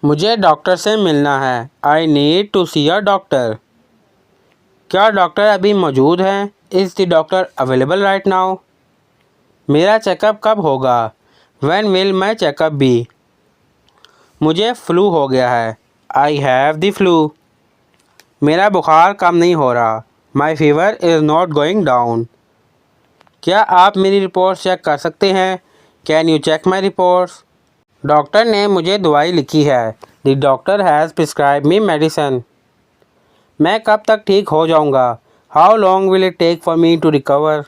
मुझे डॉक्टर से मिलना है। I need to see a doctor. क्या डॉक्टर अभी मौजूद हैं? Is the doctor available right now? मेरा चेकअप कब होगा? When will my checkup be? मुझे फ्लू हो गया है। I have the flu. मेरा बुखार कम नहीं हो रहा। My fever is not going down. क्या आप मेरी रिपोर्ट चेक कर सकते हैं? Can you check my reports? Doctor ने मुझे दवाई लिखी है। The doctor has prescribe me medicine. मैं कब तक ठीक हो जाऊंगा? How long will it take for me to recover?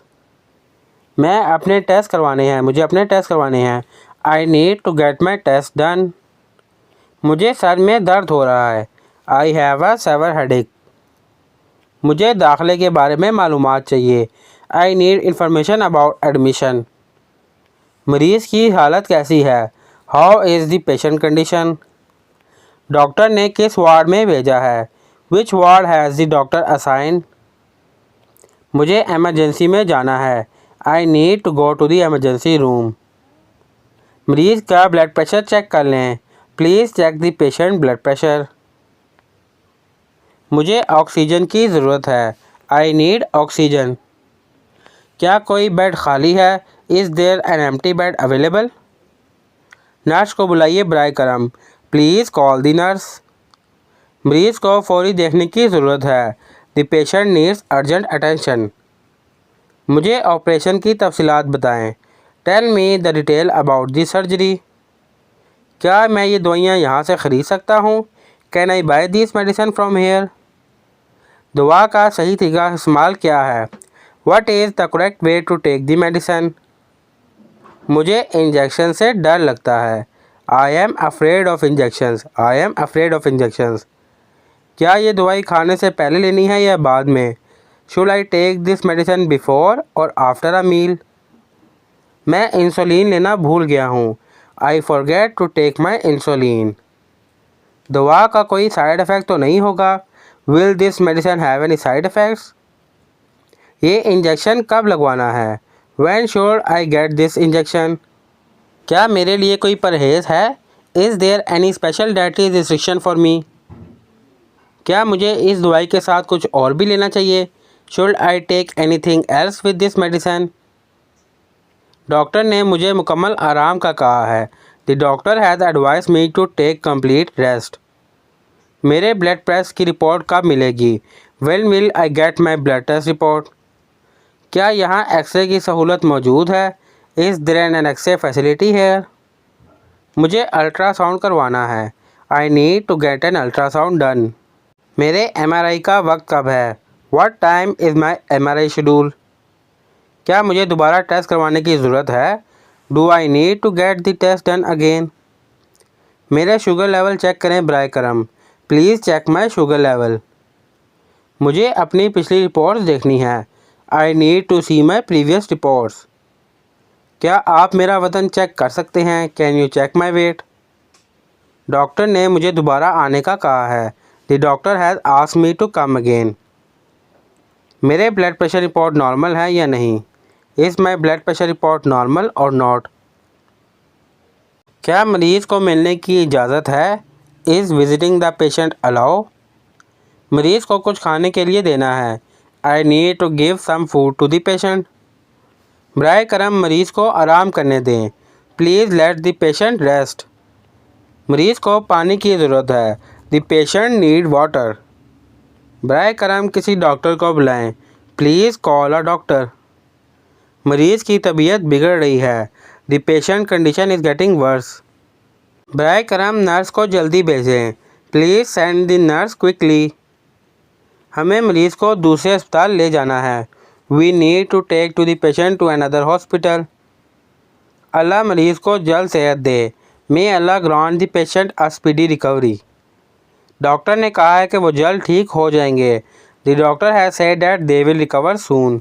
मुझे अपने टेस्ट करवाने हैं। I need to get my test done. मुझे सर में दर्द हो रहा है। I have a severe headache. मुझे दाखिले के बारे में मालूमात चाहिए। I need information about admission. मरीज़ की हालत कैसी है? How is the patient condition? Doctor ने किस वार्ड में भेजा है? Which ward has the doctor assign? मुझे एमरजेंसी में जाना है। I need to go to the emergency room. मरीज़ का ब्लड प्रेशर चेक कर लें। Please check the patient blood pressure. मुझे ऑक्सीजन की ज़रूरत है। I need oxygen. क्या कोई बेड खाली है? Is there an empty bed available? Nurse को बुलाइए बराए करम। Please call the nurse. मरीज़ को फौरी देखने की ज़रूरत है। The patient needs urgent attention. मुझे ऑपरेशन की तफसीलात बताएं। Tell me the detail about the surgery. क्या मैं ये दवाइयाँ यहाँ से ख़रीद सकता हूँ? Can I buy this medicine from here? दवा का सही तरीका इस्तेमाल क्या है? What is the correct way to take the medicine? मुझे इंजेक्शन से डर लगता है। I am afraid of injections. I am afraid of injections. क्या ये दवाई खाने से पहले लेनी है या बाद में? Should I take this medicine before or after a meal? मैं इंसुलिन लेना भूल गया हूँ। I forget to take my insulin. दवा का कोई साइड इफ़ेक्ट तो नहीं होगा? Will this medicine have any side effects? ये इंजेक्शन कब लगवाना है? When should I get this injection? क्या मेरे लिए कोई परहेज़ है? Is there any special dietary restriction for me? क्या मुझे इस दवाई के साथ कुछ और भी लेना चाहिए? Should I take anything else with this medicine? Doctor ने मुझे मुकम्मल आराम का कहा है। The doctor has advise me to take complete rest. मेरे ब्लड प्रेशर की रिपोर्ट कब मिलेगी? When will I get my blood test report? क्या यहाँ एक्सरे की सहूलत मौजूद है? Is there an x-ray facility here? मुझे अल्ट्रासाउंड करवाना है। I need to get an ultrasound done. मेरे MRI का वक्त कब है? What time is my MRI schedule? क्या मुझे दोबारा टेस्ट करवाने की ज़रूरत है? Do I need to get the test done again? मेरे शुगर लेवल चेक करें बराए करम। Please check my sugar level. मुझे अपनी पिछली रिपोर्ट्स देखनी है। I need to see my previous reports. क्या आप मेरा वज़न चेक कर सकते हैं? Can you check my weight? Doctor ने मुझे दोबारा आने का कहा है। The doctor has asked me to come again. मेरे ब्लड प्रेशर रिपोर्ट नॉर्मल है या नहीं? Is my blood pressure report normal or not? क्या मरीज़ को मिलने की इजाज़त है? Is visiting the patient allow? मरीज़ को कुछ खाने के लिए देना है। I need to give some food to the patient. बराए करम मरीज़ को आराम करने दें। Please let the patient rest. मरीज़ को पानी की ज़रूरत है। The patient need water. बराए करम किसी डॉक्टर को बुलाएं। Please call a doctor. मरीज़ की तबीयत बिगड़ रही है। The patient condition is getting worse. बराए करम नर्स को जल्दी भेजें। Please send the nurse quickly. हमें मरीज़ को दूसरे अस्पताल ले जाना है। We need to take to the patient to another hospital. Allah मरीज़ को जल्द सेहत दे। May Allah grant the patient a speedy recovery. Doctor ने कहा है कि वो जल्द ठीक हो जाएंगे। The doctor has said that they will recover soon.